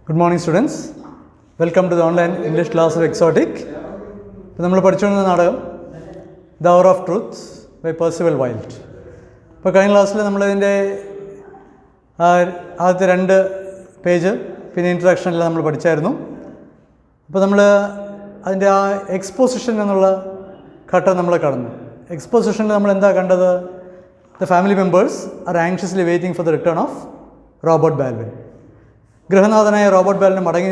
Good morning, students. Welcome to the online English class of Exotic. നമ്മൾ പഠിച്ചുകൊണ്ടിരുന്ന നാടകം the hour of truth by Percival Wilde. ഇപ്പോൾ കഴിഞ്ഞ ക്ലാസ്സിൽ നമ്മളിതിൻ്റെ ആദ്യത്തെ 2 പേജ് പിന്നെ ഇൻട്രഡക്ഷനെല്ലാം നമ്മൾ പഠിച്ചായിരുന്നു. അപ്പോൾ നമ്മൾ അതിൻ്റെ ആ എക്സ്പോസിഷൻ എന്നുള്ള ഘട്ടം നമ്മൾ കടന്നു. എക്സ്പോസിഷനിൽ നമ്മൾ എന്താ കണ്ടത്? The family members are anxiously waiting for the return of Robert Balwin. ഗൃഹനാഥനായ റോബർട്ട് ബാൽവിൻ മടങ്ങി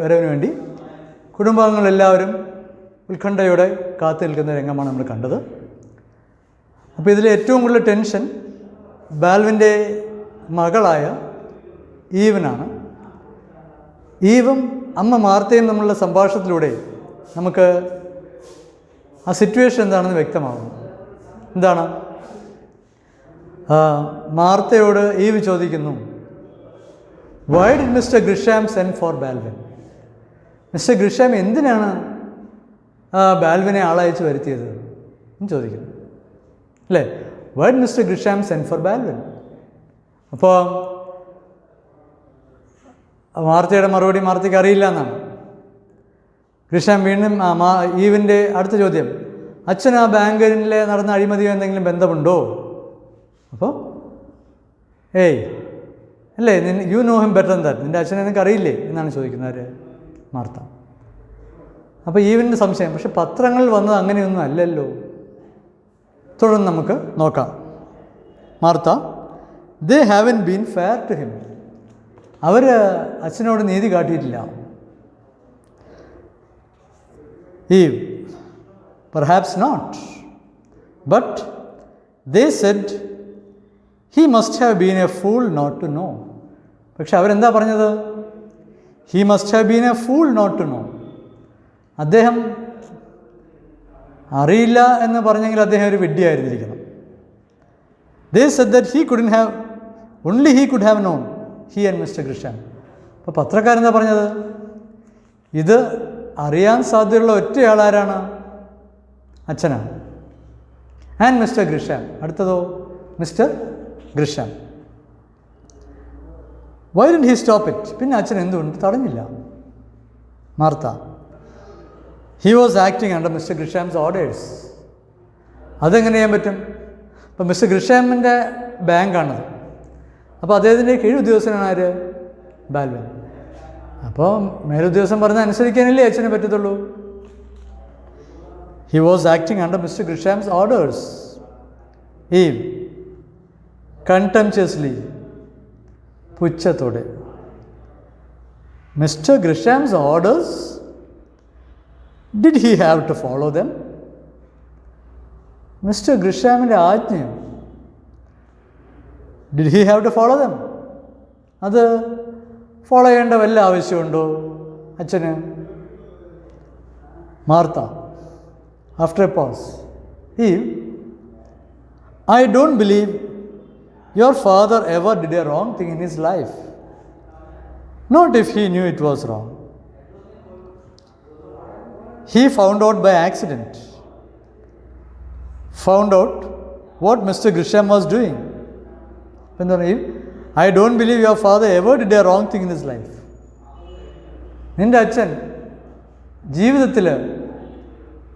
വരവിന് വേണ്ടി കുടുംബാംഗങ്ങളെല്ലാവരും ഉത്കണ്ഠയോടെ കാത്തു നിൽക്കുന്ന രംഗമാണ് നമ്മൾ കണ്ടത്. അപ്പോൾ ഇതിൽ ഏറ്റവും കൂടുതൽ ടെൻഷൻ ബാൽവിൻ്റെ മകളായ ഈവിനാണ്. ഈവും അമ്മ മാർത്തയും തമ്മിലുള്ള സംഭാഷണത്തിലൂടെ നമുക്ക് ആ സിറ്റുവേഷൻ എന്താണെന്ന് വ്യക്തമാകുന്നു. എന്താണ്? മാർത്തയോട് ഈവ് ചോദിക്കുന്നു, why did mister Grisham send for Balwin? Mister Grisham എന്തിനാണ് ബാൽവിനെ ആളയച്ച് വരുത്തിയത് എന്ന് ചോദിക്കുന്നു അല്ലേ? Why did mister Grisham send for Balwin? അപ്പോൾ മാർത്തയുടെ മറുപടി മാർത്തയ്ക്ക് അറിയില്ല എന്നാണ്. ഗ്രിഷാം വീണ്ടും ഈവിൻ്റെ അടുത്ത ചോദ്യം, അച്ഛൻ ആ ബാങ്കിലെ നടന്ന അഴിമതിയോ എന്തെങ്കിലും ബന്ധമുണ്ടോ? അപ്പോൾ ഏയ് അല്ലേ, you know him better than that, നിൻ്റെ അച്ഛനെ നിനക്ക് അറിയില്ലേ എന്നാണ് ചോദിക്കുന്നത് മാർത്ത. അപ്പോൾ ഈവിൻ്റെ സംശയം, പക്ഷെ പത്രങ്ങളിൽ വന്നത് അങ്ങനെയൊന്നും അല്ലല്ലോ. തുടർന്ന് നമുക്ക് നോക്കാം. Martha, they haven't been fair to him. അവർ അച്ഛനോട് നീതി കാട്ടിയിട്ടില്ല. Eve, perhaps not, but they said he must have been a fool not to know. പക്ഷെ അവരെന്താ പറഞ്ഞത്? He must have been a fool not to know. അദ്ദേഹം അറിയില്ല എന്ന് പറഞ്ഞെങ്കിൽ അദ്ദേഹം ഒരു വിഡ്ഢിയായിരുന്നിരിക്കണം. They said that he couldn't have, only he could have known, he and mister Grisham. അപ്പോൾ പത്രക്കാരെന്താ പറഞ്ഞത്? ഇത് അറിയാൻ സാധ്യതയുള്ള ഒറ്റയാളാരാണ്? അച്ഛനാണ്. And mister Grisham. അടുത്തതോ mister Grisham. Why did he stop it? പിന്നെ അച്ഛൻ എന്തുകൊണ്ട് തടഞ്ഞില്ല? Martha, he was acting under mister Grisham's orders. അതെങ്ങനെ ചെയ്യാൻ പറ്റും? അപ്പോൾ മിസ്റ്റർ ഗ്രിഷാമിൻ്റെ ബാങ്കാണത്. അപ്പോൾ അദ്ദേഹത്തിൻ്റെ കീഴുദ്യോഗസ്ഥനാണ് ആര്? ബാൽവിൻ. അപ്പോൾ മേലുദ്യോഗസ്ഥൻ പറഞ്ഞാൽ അനുസരിക്കാനല്ലേ അച്ഛനെ പറ്റത്തുള്ളൂ. He was acting under mister Grisham's orders. Eve contemptuously, പുച്ഛത്തോടെ, mister Grisham's orders, did he have to follow them? Mister ഗ്രിഷാമിൻ്റെ ആജ്ഞയും did he have to follow them? അത് ഫോളോ ചെയ്യേണ്ട വല്ല ആവശ്യമുണ്ടോ അച്ഛന്? Martha, after a pause, Eve, I don't believe your father ever did a wrong thing in his life, not if he knew it was wrong. He found out by accident, found out what Mr. Grisham was doing. I don't believe your father ever did a wrong thing in his life. നിൻ്റെ അച്ഛൻ ജീവിതത്തിൽ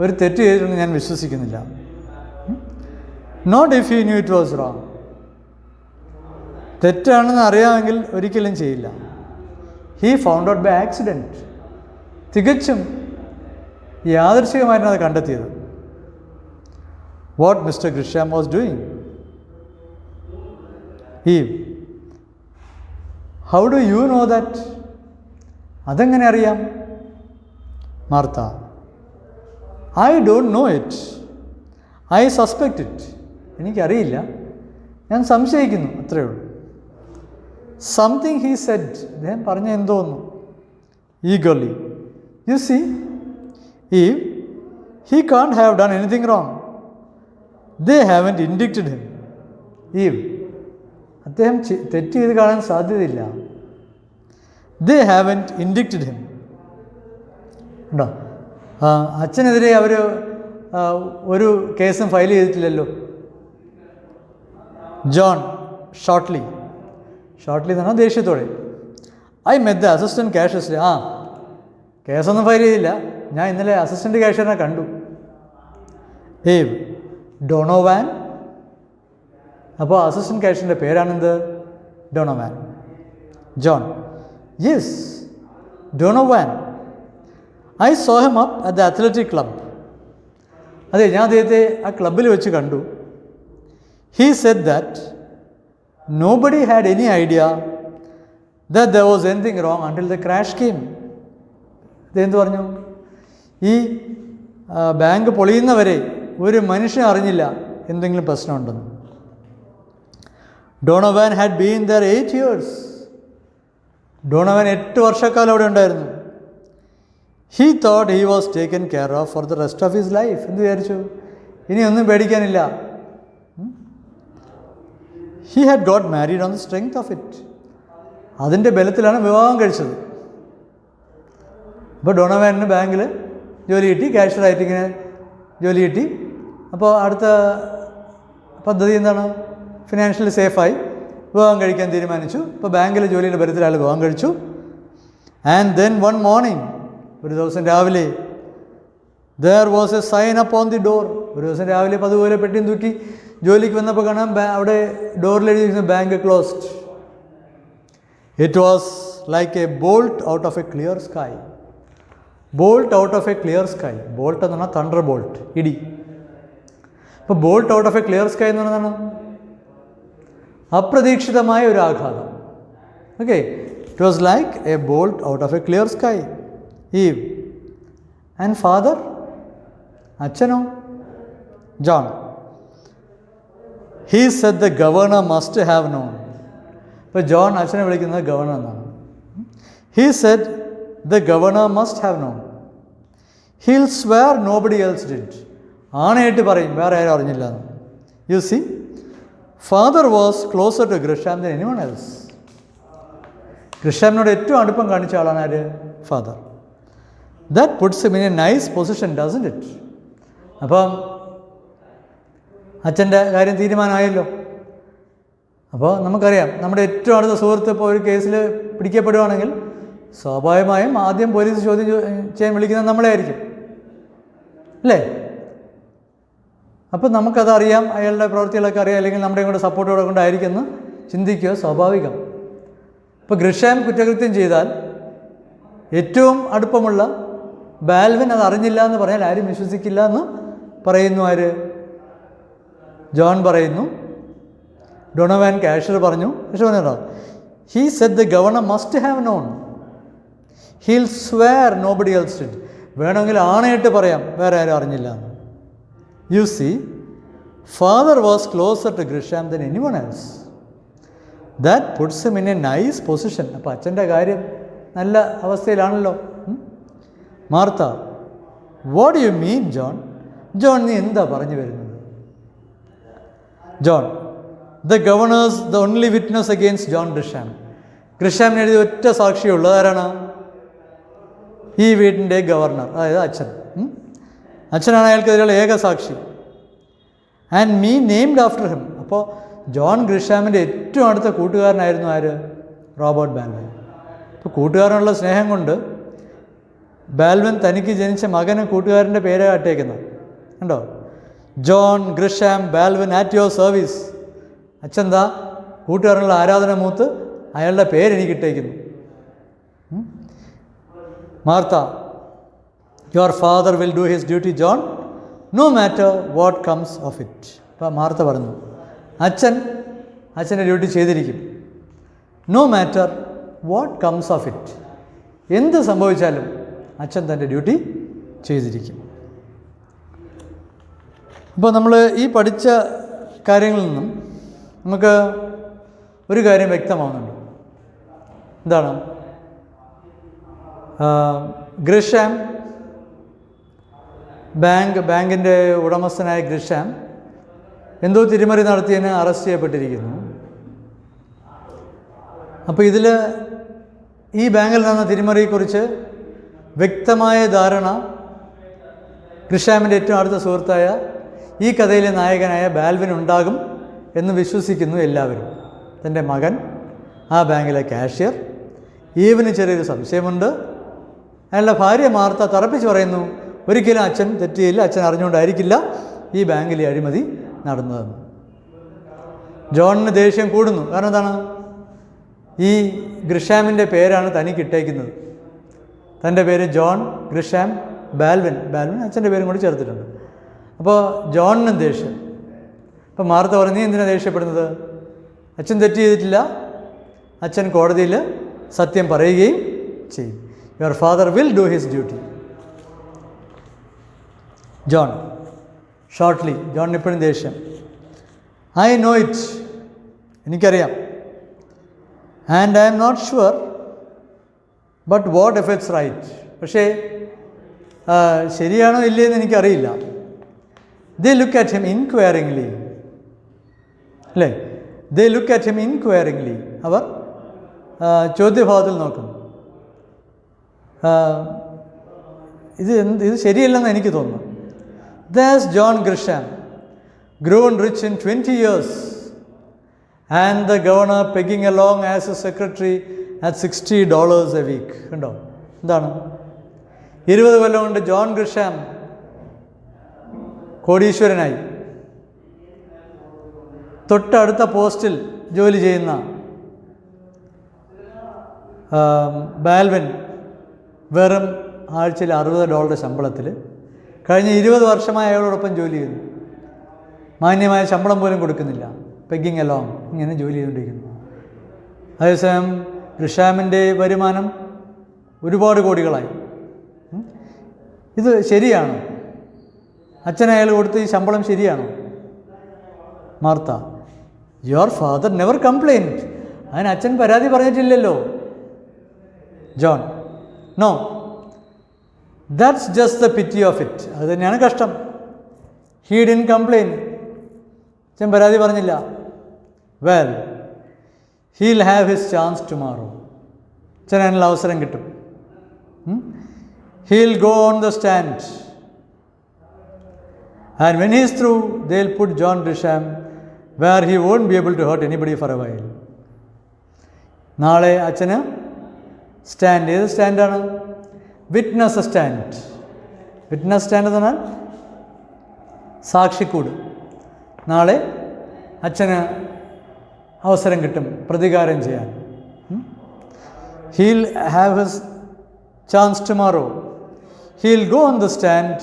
ഒരു തെറ്റ് ചെയ്തിട്ടുണ്ടെന്ന് ഞാൻ വിശ്വസിക്കുന്നില്ല. Not if he knew it was wrong. തെറ്റാണെന്ന് അറിയാമെങ്കിൽ ഒരിക്കലും ചെയ്യില്ല. He found out by accident. തികച്ചും യാദൃശ്ചികമായിട്ടാണ് അത് കണ്ടെത്തിയത്. What mister Grisham was doing. Eve, how do you know that? അതെങ്ങനെ അറിയാം? Martha, I don't know it, I suspect it. എനിക്കറിയില്ല, ഞാൻ സംശയിക്കുന്നു, അത്രയേ ഉള്ളൂ. സംതിങ് ഹീ സെഡ്, അദ്ദേഹം പറഞ്ഞ എന്തോന്നു. Eagerly, you see Eve, he can't have done anything wrong, they haven't indicted him. Eve, അദ്ദേഹം തെറ്റ് ചെയ്ത് കാണാൻ സാധ്യതയില്ല. They haven't indicted him. ഉണ്ടോ? അച്ഛനെതിരെ അവർ ഒരു കേസും ഫയൽ ചെയ്തിട്ടില്ലല്ലോ. ജോൺ ഷോർട്ട്ലി എന്ന് പറഞ്ഞാൽ ദേഷ്യത്തോടെ, I met the assistant cashier. ആ, കേസൊന്നും ഫയൽ ചെയ്തില്ല, ഞാൻ ഇന്നലെ അസിസ്റ്റൻറ്റ് കാഷ്യറിനെ കണ്ടു. ഡൊണോവാൻ. അപ്പോൾ അസിസ്റ്റൻറ്റ് കാഷ്യറിൻ്റെ പേരാണെന്ത്? Donovan. John. Yes, Donovan. I saw him up at the athletic club. അതെ, ഞാൻ അദ്ദേഹത്തെ ആ ക്ലബിൽ വെച്ച് കണ്ടു. He said that nobody had any idea that there was anything wrong until the crash came. ഇതെന്ത് പറഞ്ഞു? ഈ ബാങ്ക് പൊളിയുന്നവരെ ഒരു മനുഷ്യൻ അറിഞ്ഞില്ല എന്തെങ്കിലും പ്രശ്നമുണ്ടെന്ന്. Donovan had been there 8 years. ഡൊണോവാൻ 8 വർഷക്കാലം അവിടെ ഉണ്ടായിരുന്നു. He thought he was taken care of for the rest of his life. എന്ത് വിചാരിച്ചു? ഇനി ഒന്നും പേടിക്കാനില്ല. He had got married on the strength of it. അതിൻ്റെ ബലത്തിലാണ് വിവാഹം കഴിച്ചത്. അപ്പോൾ ഡൊണോവാനിന് ബാങ്കിൽ ജോലി കിട്ടി, കാഷ്യറായിട്ട് ഇങ്ങനെ ജോലി കിട്ടി. അപ്പോൾ അടുത്ത പദ്ധതി എന്താണ്? ഫിനാൻഷ്യലി സേഫായി വിവാഹം കഴിക്കാൻ തീരുമാനിച്ചു. ഇപ്പോൾ ബാങ്കിലെ ജോലിയുടെ ബലത്തിൽ അയാൾ വിവാഹം കഴിച്ചു. ആൻഡ് ദെൻ വൺ മോർണിംഗ്, ഒരു ദിവസം രാവിലെ, there was a sign up on the door. ഒരു ദിവസം രാവിലെ അതുപോലെ പെട്ടിയും തൂക്കി ജോലിക്ക് വന്നപ്പോൾ കാണാം അവിടെ ഡോറിൽ എഴുതിയിരിക്കുന്നത് bank closed. It was like a bolt out of a clear sky. Bolt out of a clear sky. Bolt എന്ന് പറഞ്ഞാൽ തണ്ടർ ബോൾട്ട്, ഇടി. അപ്പോൾ bolt out of a clear sky എന്ന് പറഞ്ഞതാണ് അപ്രതീക്ഷിതമായ ഒരു ആഘാതം. Okay, it was like a bolt out of a clear sky. Eve. And father, അച്ഛനോ? John. He said the governor must have known. ഇപ്പോൾ ജോൺ അച്ഛനെ വിളിക്കുന്നത് ഗവർണർ എന്നാണ്. He said the governor must have known. He'll swear nobody else did. ആണയായിട്ട് പറയും വേറെ ആരും അറിഞ്ഞില്ല എന്ന്. You see, father was closer to Grisham than anyone else. ഗ്രിഷാമിനോട് ഏറ്റവും അടുപ്പം കാണിച്ച ആളാണ് ആര്? Father. That puts him in a nice position, doesn't it? അപ്പം അച്ഛൻ്റെ കാര്യം തീരുമാനമായല്ലോ. അപ്പോൾ നമുക്കറിയാം, നമ്മുടെ ഏറ്റവും അടുത്ത സുഹൃത്ത് ഇപ്പോൾ ഒരു കേസിൽ പിടിക്കപ്പെടുകയാണെങ്കിൽ സ്വാഭാവികമായും ആദ്യം പോലീസ് ചോദ്യം ചെയ്യാൻ വിളിക്കുന്നത് നമ്മളെ ആയിരിക്കും, അല്ലേ? അപ്പോൾ നമുക്കതറിയാം, അയാളുടെ പ്രവൃത്തികളൊക്കെ അറിയാം, അല്ലെങ്കിൽ നമ്മുടെ കൂടെ സപ്പോർട്ടോടെ കൊണ്ടായിരിക്കുമെന്ന് ചിന്തിക്കുക സ്വാഭാവികം. ഇപ്പോൾ ഗ്രിഷാം കുറ്റകൃത്യം ചെയ്താൽ ഏറ്റവും അടുപ്പമുള്ള ബാൽവിൻ അത് അറിഞ്ഞില്ല എന്ന് പറഞ്ഞാൽ ആരും വിശ്വസിക്കില്ല എന്ന് പറയുന്നു. ആര്? ജോൺ പറയുന്നു. ഡൊണോവാൻ കാഷ്യർ പറഞ്ഞു. പക്ഷെ പറഞ്ഞോ, he said the governor must have known. He'll swear nobody else did. വേണമെങ്കിൽ ആണയിട്ട് പറയാം വേറെ ആരും അറിഞ്ഞില്ല എന്ന്. You see, father was closer to Grisham than anyone else. That puts him in a nice position. അപ്പോൾ അച്ഛൻ്റെ കാര്യം നല്ല അവസ്ഥയിലാണല്ലോ. Martha, what do you mean John? John, നീ എന്താ പറഞ്ഞു വരുന്നത്? John, the governor's the only witness against John Grisham. ഗ്രിഷാമിന് എഴുതിയ ഒറ്റ സാക്ഷിയുള്ളത് ആരാണ്? ഈ വീട്ടിൻ്റെ ഗവർണർ, അതായത് അച്ഛൻ. അച്ഛനാണ് അയാൾക്കെതിരെയുള്ള ഏക സാക്ഷി. And me named after him. അപ്പോൾ ജോൺ ഗ്രിഷാമിൻ്റെ ഏറ്റവും അടുത്ത കൂട്ടുകാരനായിരുന്നു ആര്? Robert Balvin. ഇപ്പോൾ കൂട്ടുകാരനുള്ള സ്നേഹം കൊണ്ട് ബാൽവിൻ തനിക്ക് ജനിച്ച മകന് കൂട്ടുകാരൻ്റെ പേരാണ് ഇട്ടേക്കുന്നത്. കണ്ടോ? John Grisham Baldwin at your service. അച്ഛന്താ കൂട്ടുകാരനുള്ള ആരാധന മൂത്ത് അയാളുടെ പേരെനിക്ക് ഇട്ടേക്കുന്നു. Martha, your father will do his duty John, no matter what comes of it. അപ്പോൾ മാർത്ത പറഞ്ഞു, അച്ഛൻ്റെ ഡ്യൂട്ടി ചെയ്തിരിക്കും. No matter what comes of it. എന്ത് സംഭവിച്ചാലും അച്ഛൻ തൻ്റെ ഡ്യൂട്ടി ചെയ്തിരിക്കും. അപ്പോൾ നമ്മൾ ഈ പഠിച്ച കാര്യങ്ങളിൽ നിന്നും നമുക്ക് ഒരു കാര്യം വ്യക്തമാവുന്നുണ്ട്. എന്താണ്? ഗ്രിഷാം, ബാങ്കിൻ്റെ ഉടമസ്ഥനായ ഗ്രിഷാം എന്തോ തിരിമറി നടത്തിയതിന് അറസ്റ്റ് ചെയ്യപ്പെട്ടിരിക്കുന്നു. അപ്പോൾ ഇതിൽ ഈ ബാങ്കിൽ നടന്ന തിരിമറിയെക്കുറിച്ച് വ്യക്തമായ ധാരണ ഗ്രിഷാമിൻ്റെ ഏറ്റവും അടുത്ത സുഹൃത്തായ ഈ കഥയിലെ നായകനായ ബാൽവിൻ ഉണ്ടാകും എന്ന് വിശ്വസിക്കുന്നു എല്ലാവരും. തൻ്റെ മകൻ, ആ ബാങ്കിലെ കാഷ്യർ, ഈവിന് ചെറിയൊരു സംശയമുണ്ട്. അയാളുടെ ഭാര്യ മാർത്ത തറപ്പിച്ച് പറയുന്നു, ഒരിക്കലും അച്ഛൻ തെറ്റ് ചെയ്യില്ല, അച്ഛൻ അറിഞ്ഞുകൊണ്ടായിരിക്കില്ല ഈ ബാങ്കിലെ അഴിമതി നടന്നതെന്ന്. ജോണിന് ദേഷ്യം കൂടുന്നു. കാരണം എന്താണ്? ഈ ഗ്രിഷാമിൻ്റെ പേരാണ് തനിക്ക് ഇട്ടേക്കുന്നത്. തൻ്റെ പേര് ജോൺ ഗ്രിഷാം ബാൽവിൻ അച്ഛൻ്റെ പേരും കൂടി ചേർത്തിട്ടുണ്ട്. അപ്പോൾ ജോണിനും ദേഷ്യം. അപ്പോൾ മാർത്ത പറഞ്ഞു, നീ എന്തിനാണ് ദേഷ്യപ്പെടുന്നത്? അച്ഛൻ തെറ്റ് ചെയ്തിട്ടില്ല, അച്ഛൻ കോടതിയിൽ സത്യം പറയുകയും ചെയ്യും. Your father will do his duty. John shortly, ജോണിന് ഇപ്പോഴും ദേഷ്യം. ഐ നോ ഇറ്റ്, എനിക്കറിയാം. And I'm not sure but what if it's right. പക്ഷേ ശരിയാണോ ഇല്ലയെന്ന് എനിക്കറിയില്ല. They look at him inquiringly, അല്ലേ? They look at him inquiringly. അവർ ചോദ്യഭാവത്തിൽ നോക്കുന്നു. ഇത് ശരിയല്ലെന്ന് എനിക്ക് തോന്നുന്നു. There's John Grisham, grown rich in 20 years, and the governor pegging along as a secretary at $60 a week. കണ്ടോ എന്താണ്? 20 കൊല്ലം കൊണ്ട് ജോൺ ഗ്രിഷാം കോടീശ്വരനായി. തൊട്ടടുത്ത പോസ്റ്റിൽ ജോലി ചെയ്യുന്ന ബാൽവിൻ വെറും ആഴ്ചയിൽ $60 ശമ്പളത്തിൽ കഴിഞ്ഞ 20 വർഷമായി അയാളോടൊപ്പം ജോലി ചെയ്യുന്നു. മാന്യമായ ശമ്പളം പോലും കൊടുക്കുന്നില്ല. പെഗ്ഗിങ് അലോങ് ഇങ്ങനെ ജോലി ചെയ്തുകൊണ്ടിരിക്കുന്നു. അതേസമയം ഗ്രിഷാമിൻ്റെ വരുമാനം ഒരുപാട് കോടികളായി. ഇത് ശരിയാണോ? അച്ഛൻ അയാൾ കൊടുത്ത ഈ ശമ്പളം ശരിയാണോ? Martha, your father never complained. അതിന് അച്ഛൻ പരാതി പറഞ്ഞിട്ടില്ലല്ലോ. John, no, that's just the pity of it. അത് തന്നെയാണ് കഷ്ടം. He didn't complain. അച്ഛൻ പരാതി പറഞ്ഞില്ല. Well, he'll have his chance tomorrow. അച്ഛൻ അതിനുള്ള അവസരം കിട്ടും. He'll go on the stand and when he's through they will put John Grisham where he won't be able to hurt anybody for a while. നാളെ അച്ഛന് stand. ഏത് സ്റ്റാൻഡാണ്? Witness stand. Witness stand എന്ന് പറഞ്ഞാൽ സാക്ഷിക്കൂട്. നാളെ അച്ഛന് അവസരം കിട്ടും പ്രതികാരം ചെയ്യാൻ. He'll have his chance tomorrow. He'll go on the stand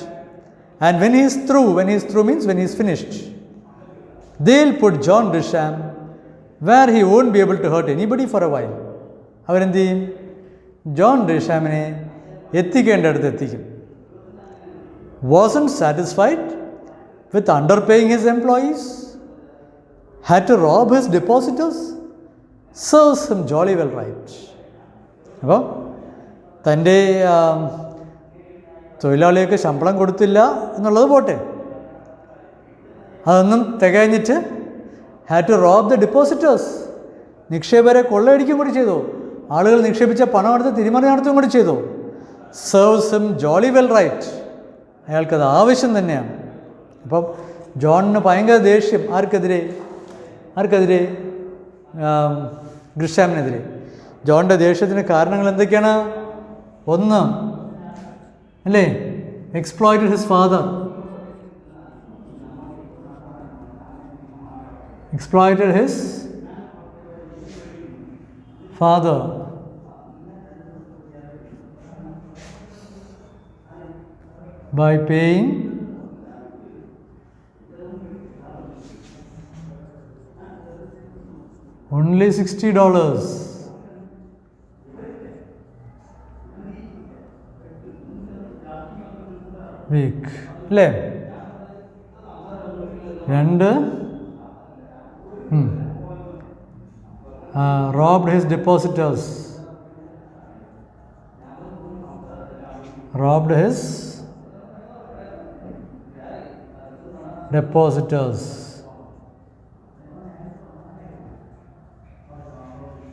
and when he's through means when he's finished, they will put John Grisham where he won't be able to hurt anybody for a while. അവരെന്ത് ചെയ്യും? John ഗ്രിഷാമിനെ എത്തിക്കേണ്ടടുത്ത് എത്തിക്കും. wasn't satisfied with underpaying his employees, had to rob his depositors, serves him jolly well right. അപ്പോൾ തൻ്റെ തൊഴിലാളികൾക്ക് ശമ്പളം കൊടുത്തില്ല എന്നുള്ളത് പോട്ടെ, അതൊന്നും തികഞ്ഞിട്ട് had to rob the depositors, നിക്ഷേപരെ കൊള്ളയടിക്കും കൂടി ചെയ്തു. ആളുകൾ നിക്ഷേപിച്ച പണം എടുത്ത് തിരിമറി നടത്തുകയും കൂടി ചെയ്തു. Serves him jolly well right. അയാൾക്കത് ആവശ്യം തന്നെയാണ്. അപ്പം ജോണിന് ഭയങ്കര ദേഷ്യം. ആർക്കെതിരെ? ഗ്രിഷാമിനെതിരെ. ജോണിൻ്റെ ദേഷ്യത്തിന് കാരണങ്ങൾ എന്തൊക്കെയാണ്? ഒന്ന്, അല്ലേ, exploited his father. Exploited his father. By paying only $60 week. അല്ലേ? രണ്ട്, robbed his depositors.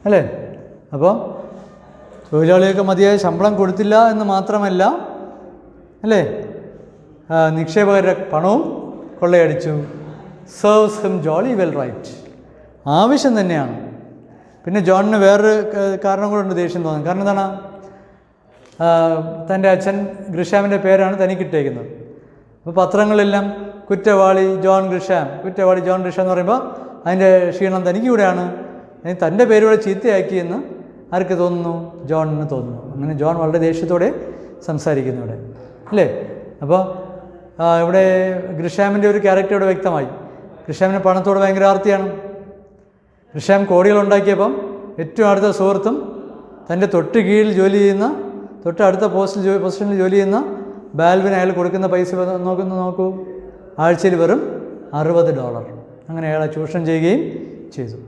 അല്ലേ? അപ്പോൾ തൊഴിലാളികൾക്ക് മതിയായ ശമ്പളം കൊടുത്തില്ല എന്ന് മാത്രമല്ല, അല്ലേ, നിക്ഷേപകരുടെ പണവും കൊള്ളയടിച്ചു. Serves him jolly well right. ആവശ്യം തന്നെയാണ്. പിന്നെ ജോണിന് വേറൊരു കാരണം കൂടെ ഉണ്ട് ദേഷ്യം തോന്നുന്നത്. കാരണം എന്താണ്, തൻ്റെ അച്ഛൻ ഗ്രിഷാമിൻ്റെ പേരാണ് തനിക്കിട്ടേക്കുന്നത്. അപ്പോൾ പത്രങ്ങളെല്ലാം കുറ്റവാളി ജോൺ ഗ്രിഷാം, കുറ്റവാളി ജോൺ ഗ്രിഷാം എന്ന് പറയുമ്പോൾ അതിൻ്റെ ക്ഷീണം തനിക്ക് കൂടെയാണ്. തൻ്റെ പേരുകൂടെ ചീത്തയാക്കിയെന്ന് ആർക്ക് തോന്നുന്നു? ജോണിന് തോന്നുന്നു. അങ്ങനെ ജോൺ വളരെ ദേഷ്യത്തോടെ സംസാരിക്കുന്നു ഇവിടെ, അല്ലേ? അപ്പോൾ ഇവിടെ ഗ്രിഷാമിൻ്റെ ഒരു ക്യാരക്ടർ ഇവിടെ വ്യക്തമായി. ഗ്രിഷാമിന് പണത്തോട് ഭയങ്കര ആർത്തിയാണ്. ഗ്രിഷാം കോടികളുണ്ടാക്കിയപ്പം ഏറ്റവും അടുത്ത സുഹൃത്തും തൻ്റെ തൊട്ട് കീഴിൽ ജോലി ചെയ്യുന്ന, തൊട്ട് അടുത്ത പൊസിഷനിൽ ജോലി ചെയ്യുന്ന ബാൽവിന് അയാൾ കൊടുക്കുന്ന പൈസ നോക്കൂ, ആഴ്ചയിൽ വെറും $60. അങ്ങനെ അയാളെ ചൂഷണം ചെയ്യുകയും ചെയ്തു.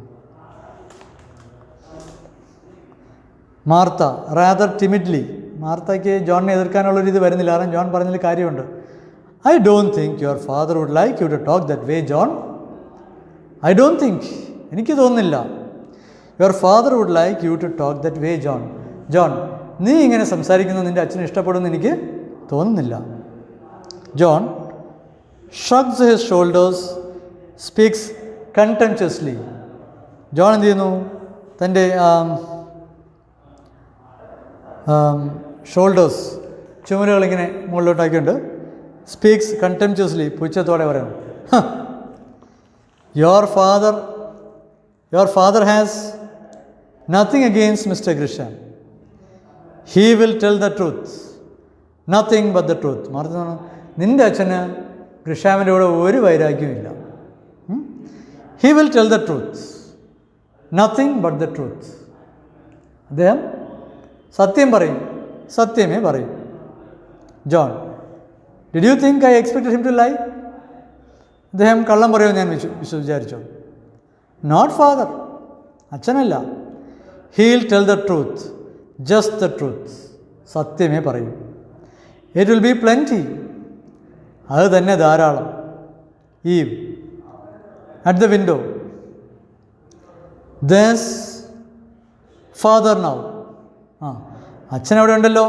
മാർത്ത റാദർ ടിമിഡ്ലി, മാർത്തയ്ക്ക് ജോണിനെ എതിർക്കാനുള്ളൊരു ഇത് വരുന്നില്ല. കാരണം ജോൺ പറഞ്ഞതിൽ കാര്യമുണ്ട്. I don't think your father would like you to talk that way John. I don't think, എനിക്ക് തോന്നുന്നില്ല. Your father would like you to talk that way John. John, നീ ഇങ്ങനെ സംസാരിക്കുന്നത് നിൻ്റെ അച്ഛന് ഇഷ്ടപ്പെടുമെന്ന് എനിക്ക് തോന്നുന്നില്ല. John shrugs his shoulders, speaks contemptuously. John എന്ത് ചെയ്യുന്നു? തൻ്റെ ഷോൾഡേഴ്സ്, ചുമലുകളിങ്ങനെ മുകളിലോട്ടാക്കിയുണ്ട്. സ്പീക്സ് കണ്ടംപ്ച്വസ്ലി, പുച്ഛത്തോടെ പറയണം. Your father has nothing against mister Grisham. He will tell the truth, nothing but the truth. മാർത്തതാണ്, നിൻ്റെ അച്ഛന് ഗ്രിഷാമിൻ്റെ കൂടെ ഒരു വൈരാഗ്യവുമില്ല. He will tell the truth, nothing but the truth. അദ്ദേഹം സത്യം പറയും, സത്യമേ പറയും. John, did you think I expected him to lie? അദ്ദേഹം കള്ളം പറയുമെന്ന് ഞാൻ വിചാരിച്ചോ? നോട്ട് ഫാദർ, അച്ഛനല്ല. He will tell the truth, just the truth, സത്യമേ പറയും. ഇറ്റ് വിൽ ബി പ്ലെൻറ്റി, അത് തന്നെ ധാരാളം. Eve at the window, that's father now. അച്ഛൻ അവിടെ ഉണ്ടല്ലോ.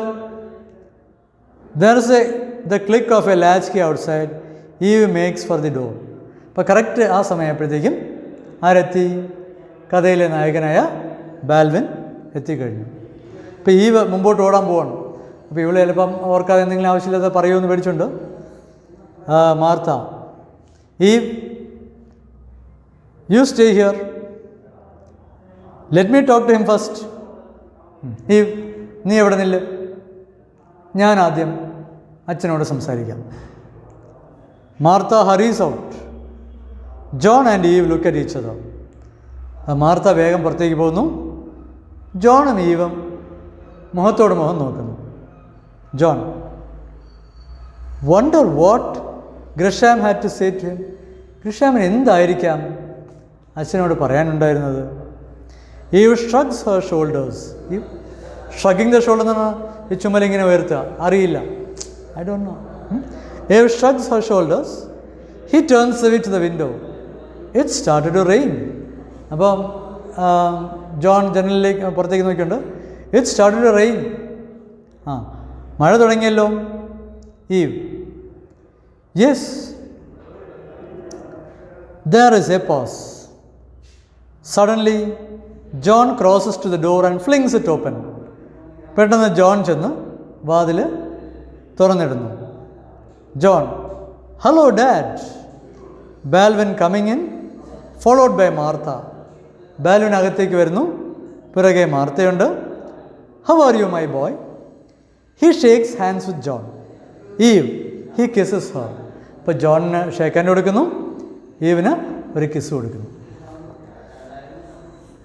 There is the click of a latch key outside, Eve makes for the door. അപ്പോൾ correct ആ സമയപ്പോഴത്തേക്കും ആരെത്തി? കഥയിലെ നായകനായ ബാൽവിൻ എത്തിക്കഴിഞ്ഞു. ഇപ്പോൾ ഈവ് മുമ്പോട്ട് ഓടാൻ പോവാണ്. അപ്പോൾ ഇവള് ചിലപ്പം ഓർക്കാതെ എന്തെങ്കിലും ആവശ്യമില്ലാതെ പറയുമെന്ന് പേടിച്ചുണ്ട്. Martha, Eve you stay here, let me talk to him first. Eve, നീ എവിടെ നില്ല്, ഞാൻ ആദ്യം അച്ഛനോട് സംസാരിക്കാം. Martha hurries out. John and Eve look at each other. Martha വേഗം പുറത്തേക്ക് പോകുന്നു. ജോണും ഈവും മുഖത്തോട് മുഖം നോക്കുന്നു. John, wonder what Grisham had to say to him. ഗ്രിഷാമിന് എന്തായിരിക്കാം അച്ഛനോട് പറയാനുണ്ടായിരുന്നത്? Eve shrugs her shoulders. ഈ ഷ്രഗിങ് ദ ഷോൾഡർ എന്ന് പറഞ്ഞാൽ ഈ ചുമലിങ്ങനെ ഉയർത്തുക, അറിയില്ല. I don't know. Eve shrugs her shoulders. He turns away to the window. It started to rain. അപ്പം ജോൺ ജനലിലേക്ക് പുറത്തേക്ക് നോക്കിയുണ്ട്. It started to rain. മഴ തുടങ്ങിയല്ലോ. Eve, yes. There is a pause. Suddenly John crosses to the door and flings it open. പെട്ടെന്ന് John ചെന്ന് വാതിൽ തുറന്നിടുന്നു. John, hello dad. Baldwin coming in, followed by Martha. Baldwin അകത്തേക്ക് വരുന്നു, പിറകെ മാർത്തയുണ്ട്. How are you my boy? He shakes hands with John. Eve, he kisses Har. ഇപ്പോൾ ജോണിന് ഷേക്ക് ഹാൻഡ് കൊടുക്കുന്നു, ഈവിന് ഒരു കിസ് കൊടുക്കുന്നു.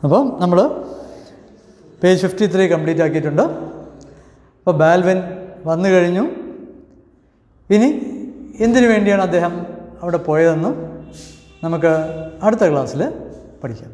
അപ്പം നമ്മൾ പേജ് 53 കംപ്ലീറ്റ് ആക്കിയിട്ടുണ്ട്. അപ്പോൾ ബാൽവിൻ വന്നു കഴിഞ്ഞു. ഇനി എന്തിനു വേണ്ടിയാണ് അദ്ദേഹം അവിടെ പോയതെന്ന് നമുക്ക് അടുത്ത ക്ലാസ്സിൽ പഠിക്കാം.